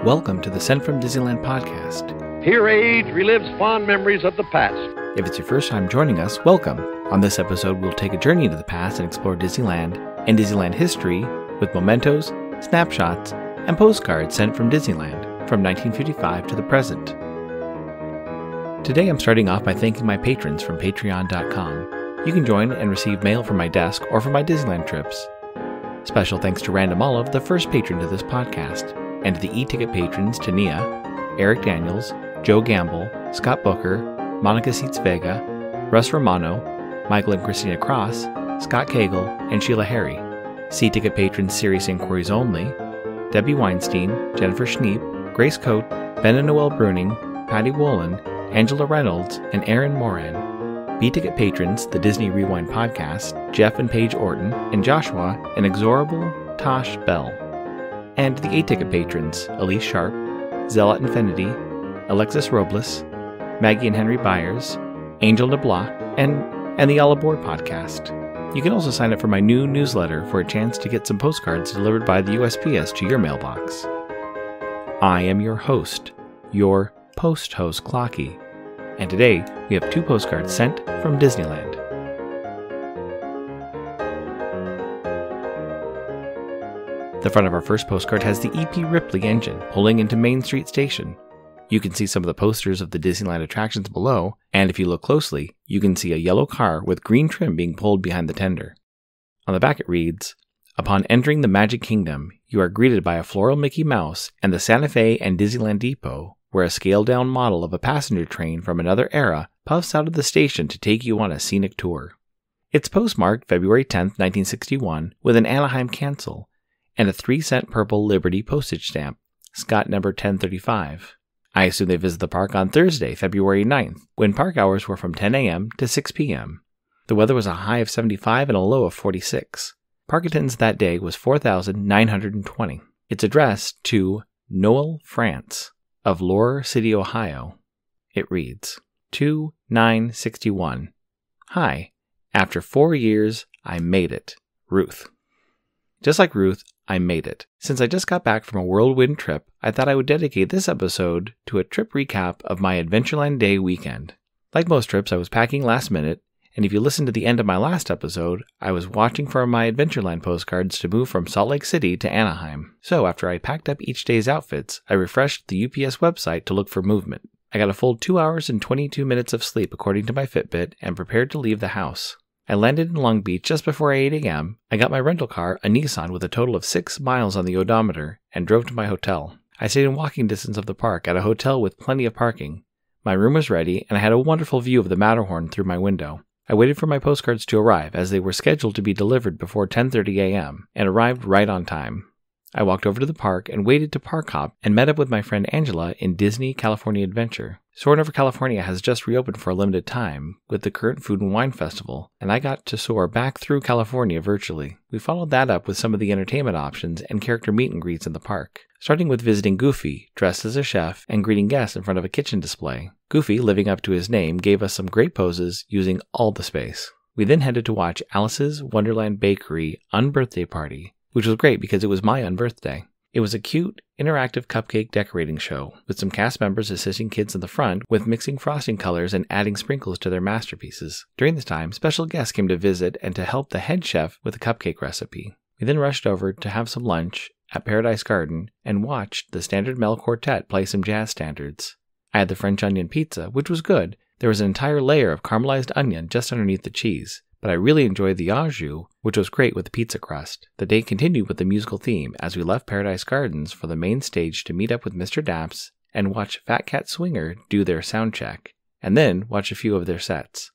Welcome to the Sent from Disneyland podcast. Here age relives fond memories of the past. If it's your first time joining us, welcome. On this episode, we'll take a journey into the past and explore Disneyland and Disneyland history with mementos, snapshots, and postcards sent from Disneyland from 1955 to the present. Today I'm starting off by thanking my patrons from patreon.com. You can join and receive mail from my desk or from my Disneyland trips. Special thanks to Random Olive, the first patron to this podcast, and to the e-ticket patrons Tania, Eric Daniels, Joe Gamble, Scott Booker, Monica Seitz Vega, Russ Romano, Michael and Christina Cross, Scott Cagle, and Sheila Harry. C-ticket patrons Serious Inquiries Only, Debbie Weinstein, Jennifer Schneep, Grace Coate, Ben and Noel Bruning, Patty Wolin, Angela Reynolds, and Aaron Moran. B-ticket patrons The Disney Rewind Podcast, Jeff and Paige Orton, and Joshua, and Inexorable Tosh Bell. And the A-ticket patrons Elise Sharp, Zealot Infinity, Alexis Robles, Maggie and Henry Byers, Angel DeBlois, and the All Aboard podcast. You can also sign up for my new newsletter for a chance to get some postcards delivered by the USPS to your mailbox. I am your host, your post-host Clocky, and today we have 2 postcards sent from Disneyland. The front of our first postcard has the E.P. Ripley engine pulling into Main Street Station. You can see some of the posters of the Disneyland attractions below, and if you look closely, you can see a yellow car with green trim being pulled behind the tender. On the back it reads, "Upon entering the Magic Kingdom, you are greeted by a floral Mickey Mouse and the Santa Fe and Disneyland Depot, where a scaled-down model of a passenger train from another era puffs out of the station to take you on a scenic tour." It's postmarked February 10, 1961, with an Anaheim cancel, and a 3-cent purple Liberty postage stamp, Scott number 1035. I assume they visit the park on Thursday, February 9th, when park hours were from 10 a.m. to 6 p.m. The weather was a high of 75 and a low of 46. Park attendance that day was 4,920. It's addressed to Noel France of Laurel City, Ohio. It reads, 2/9/61. Hi, after 4 years, I made it. Ruth. Just like Ruth, I made it. Since I just got back from a whirlwind trip, I thought I would dedicate this episode to a trip recap of my Adventureland Day weekend. Like most trips, I was packing last minute, and if you listened to the end of my last episode, I was watching for my Adventureland postcards to move from Salt Lake City to Anaheim. So after I packed up each day's outfits, I refreshed the UPS website to look for movement. I got a full 2 hours and 22 minutes of sleep according to my Fitbit and prepared to leave the house. I landed in Long Beach just before 8 a.m. I got my rental car, a Nissan with a total of 6 miles on the odometer, and drove to my hotel. I stayed in walking distance of the park at a hotel with plenty of parking. My room was ready, and I had a wonderful view of the Matterhorn through my window. I waited for my postcards to arrive as they were scheduled to be delivered before 10:30 a.m. and arrived right on time. I walked over to the park and waited to park hop and met up with my friend Angela in Disney California Adventure. Soarin' Over California has just reopened for a limited time with the current Food and Wine Festival, and I got to soar back through California virtually. We followed that up with some of the entertainment options and character meet and greets in the park, starting with visiting Goofy, dressed as a chef, and greeting guests in front of a kitchen display. Goofy, living up to his name, gave us some great poses using all the space. We then headed to watch Alice's Wonderland Bakery Unbirthday Party, which was great because it was my unbirthday. It was a cute, interactive cupcake decorating show, with some cast members assisting kids in the front with mixing frosting colors and adding sprinkles to their masterpieces. During this time, special guests came to visit and to help the head chef with a cupcake recipe. We then rushed over to have some lunch at Paradise Garden and watched the Standard Mel Quartet play some jazz standards. I had the French onion pizza, which was good. There was an entire layer of caramelized onion just underneath the cheese. But I really enjoyed the au jus, which was great with the pizza crust. The day continued with the musical theme as we left Paradise Gardens for the main stage to meet up with Mr. Daps and watch Fat Cat Swinger do their sound check, and then watch a few of their sets.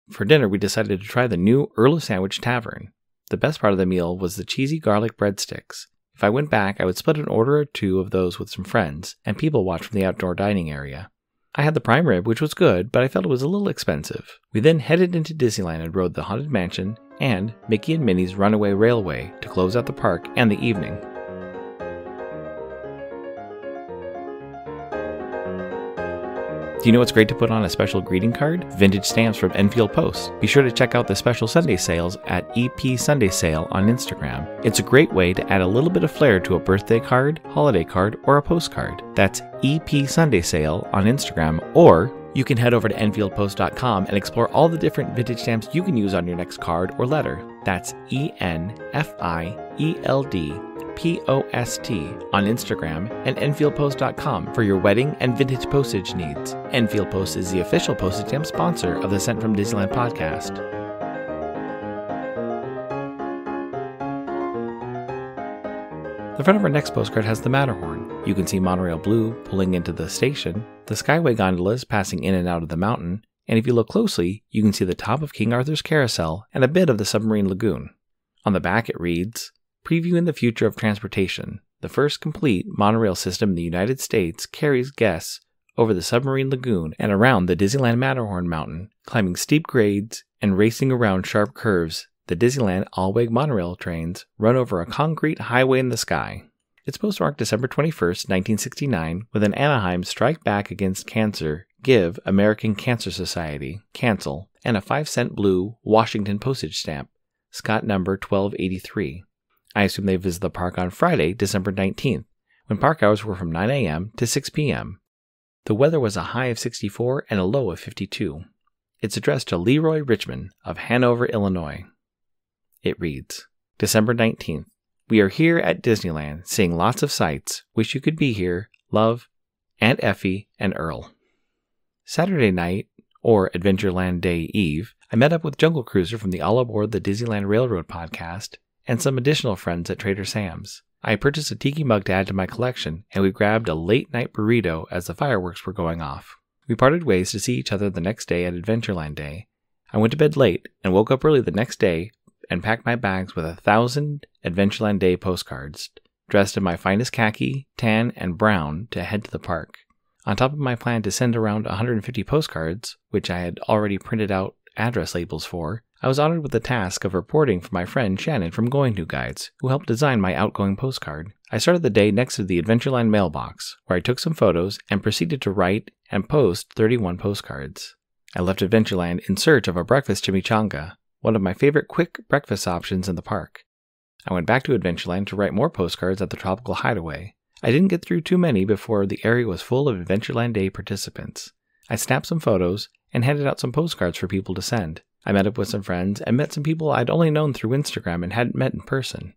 For dinner, we decided to try the new Earl of Sandwich Tavern. The best part of the meal was the cheesy garlic breadsticks. If I went back, I would split an order or 2 of those with some friends and people watch from the outdoor dining area. I had the prime rib, which was good, but I felt it was a little expensive. We then headed into Disneyland and rode the Haunted Mansion and Mickey and Minnie's Runaway Railway to close out the park and the evening. Do you know what's great to put on a special greeting card? Vintage stamps from Enfield Post. Be sure to check out the special Sunday sales at EP Sunday Sale on Instagram. It's a great way to add a little bit of flair to a birthday card, holiday card, or a postcard. That's EP Sunday Sale on Instagram, or you can head over to EnfieldPost.com and explore all the different vintage stamps you can use on your next card or letter. That's ENFIELDPOST on Instagram and EnfieldPost.com for your wedding and vintage postage needs. Enfield Post is the official postage stamp sponsor of the Sent from Disneyland podcast. The front of our next postcard has the Matterhorn. You can see Monorail Blue pulling into the station, the Skyway gondolas passing in and out of the mountain, and if you look closely, you can see the top of King Arthur's Carousel and a bit of the submarine lagoon. On the back it reads, "Previewing the future of transportation. The first complete monorail system in the United States carries guests over the submarine lagoon and around the Disneyland Matterhorn Mountain, climbing steep grades and racing around sharp curves. The Disneyland all-wag monorail trains run over a concrete highway in the sky." It's postmarked December 21st, 1969, with an Anaheim Strike Back Against Cancer, Give American Cancer Society, Cancel, and a 5-cent blue Washington postage stamp, Scott number 1283. I assume they visited the park on Friday, December 19th, when park hours were from 9 a.m. to 6 p.m. The weather was a high of 64 and a low of 52. It's addressed to Leroy Richmond of Hanover, Illinois. It reads, December 19th. We are here at Disneyland, seeing lots of sights. Wish you could be here. Love, Aunt Effie and Earl. Saturday night, or Adventureland Day Eve, I met up with Jungle Cruiser from the All Aboard the Disneyland Railroad podcast and some additional friends at Trader Sam's. I purchased a tiki mug to add to my collection, and we grabbed a late-night burrito as the fireworks were going off. We parted ways to see each other the next day at Adventureland Day. I went to bed late and woke up early the next day and packed my bags with 1,000 Adventureland Day postcards, dressed in my finest khaki, tan, and brown to head to the park. On top of my plan to send around 150 postcards, which I had already printed out address labels for, I was honored with the task of reporting for my friend Shannon from Going To Guides, who helped design my outgoing postcard. I started the day next to the Adventureland mailbox, where I took some photos and proceeded to write and post 31 postcards. I left Adventureland in search of a breakfast chimichanga, one of my favorite quick breakfast options in the park. I went back to Adventureland to write more postcards at the Tropical Hideaway. I didn't get through too many before the area was full of Adventureland Day participants. I snapped some photos and handed out some postcards for people to send. I met up with some friends and met some people I'd only known through Instagram and hadn't met in person.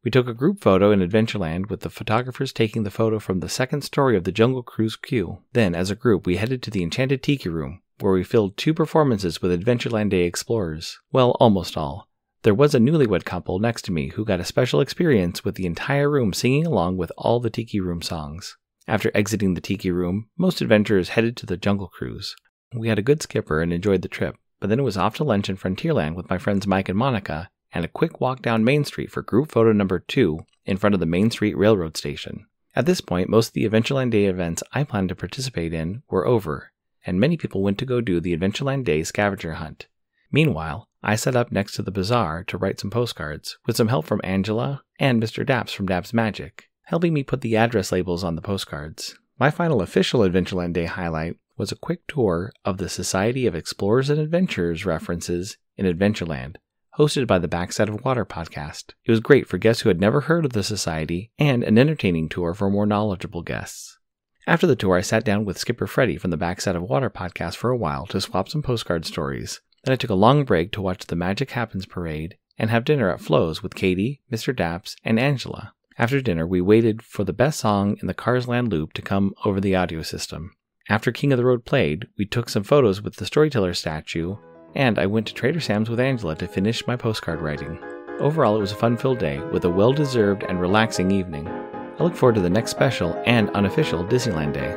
We took a group photo in Adventureland with the photographers taking the photo from the second story of the Jungle Cruise queue. Then, as a group, we headed to the Enchanted Tiki Room, where we filled 2 performances with Adventureland Day explorers. Well, almost all. There was a newlywed couple next to me who got a special experience with the entire room singing along with all the Tiki Room songs. After exiting the Tiki Room, most adventurers headed to the Jungle Cruise. We had a good skipper and enjoyed the trip, but then it was off to lunch in Frontierland with my friends Mike and Monica, and a quick walk down Main Street for group photo number 2 in front of the Main Street Railroad Station. At this point, most of the Adventureland Day events I planned to participate in were over, and many people went to go do the Adventureland Day scavenger hunt. Meanwhile, I set up next to the bazaar to write some postcards, with some help from Angela and Mr. Daps from Daps Magic, helping me put the address labels on the postcards. My final official Adventureland Day highlight was a quick tour of the Society of Explorers and Adventurers references in Adventureland, hosted by the Backside of Water podcast. It was great for guests who had never heard of the society, and an entertaining tour for more knowledgeable guests. After the tour, I sat down with Skipper Freddie from the Backside of Water podcast for a while to swap some postcard stories. Then I took a long break to watch the Magic Happens parade and have dinner at Flo's with Katie, Mr. Daps, and Angela. After dinner, we waited for the best song in the Cars Land loop to come over the audio system. After King of the Road played, we took some photos with the Storyteller statue, and I went to Trader Sam's with Angela to finish my postcard writing. Overall, it was a fun-filled day with a well-deserved and relaxing evening. I look forward to the next special and unofficial Disneyland Day.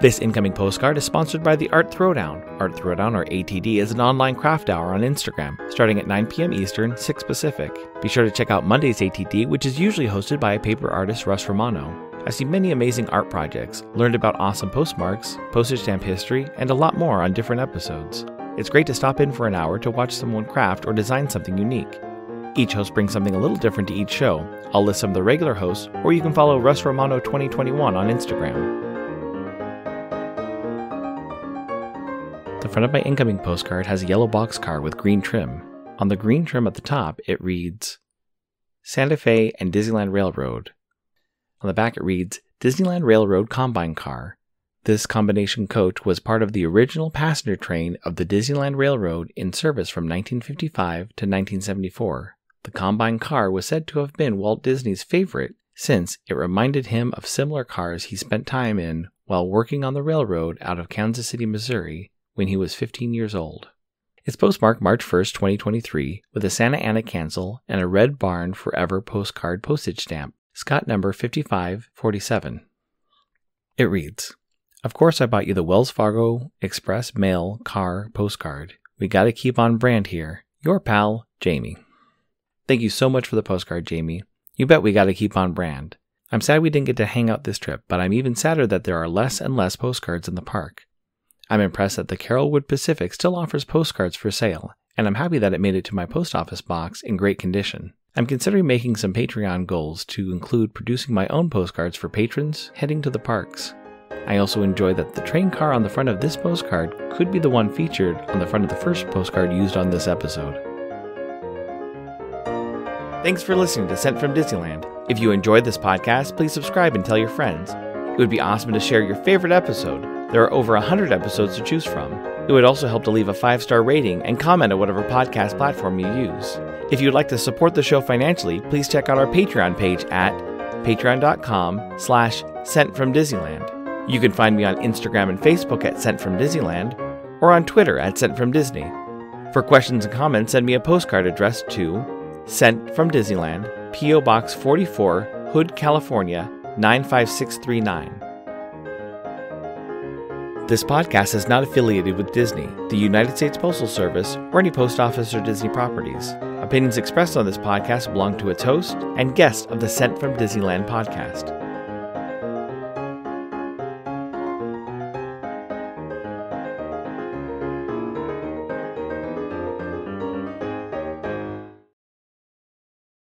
This incoming postcard is sponsored by the Art Throwdown. Art Throwdown, or ATD, is an online craft hour on Instagram, starting at 9 p.m. Eastern, 6 Pacific. Be sure to check out Monday's ATD, which is usually hosted by paper artist Russ Romano. I've seen many amazing art projects, learned about awesome postmarks, postage stamp history, and a lot more on different episodes. It's great to stop in for an hour to watch someone craft or design something unique. Each host brings something a little different to each show. I'll list some of the regular hosts, or you can follow Russ Romano 2021 on Instagram. The front of my incoming postcard has a yellow boxcar with green trim. On the green trim at the top, it reads, Santa Fe and Disneyland Railroad. On the back it reads, Disneyland Railroad Combine Car. This combination coach was part of the original passenger train of the Disneyland Railroad in service from 1955 to 1974. The Combine car was said to have been Walt Disney's favorite since it reminded him of similar cars he spent time in while working on the railroad out of Kansas City, Missouri, when he was 15 years old. It's postmarked March 1st, 2023, with a Santa Ana cancel and a Red Barn Forever postcard postage stamp, Scott number 5547. It reads, Of course I bought you the Wells Fargo Express Mail Car postcard. We gotta keep on brand here. Your pal, Jamie. Thank you so much for the postcard, Jamie. You bet we gotta keep on brand. I'm sad we didn't get to hang out this trip, but I'm even sadder that there are less and less postcards in the park. I'm impressed that the Carolwood Pacific still offers postcards for sale, and I'm happy that it made it to my post office box in great condition. I'm considering making some Patreon goals to include producing my own postcards for patrons heading to the parks. I also enjoy that the train car on the front of this postcard could be the one featured on the front of the first postcard used on this episode. Thanks for listening to Sent from Disneyland. If you enjoyed this podcast, please subscribe and tell your friends. It would be awesome to share your favorite episode. There are over 100 episodes to choose from. It would also help to leave a 5-star rating and comment at whatever podcast platform you use. If you'd like to support the show financially, please check out our Patreon page at patreon.com/sentfromdisneyland. You can find me on Instagram and Facebook at Sent From Disneyland, or on Twitter at Sent From Disney. For questions and comments, send me a postcard addressed to Sent From Disneyland, P.O. Box 44, Hood, California, 95639. This podcast is not affiliated with Disney, the United States Postal Service, or any post office or Disney properties. Opinions expressed on this podcast belong to its host and guests of the Sent From Disneyland podcast.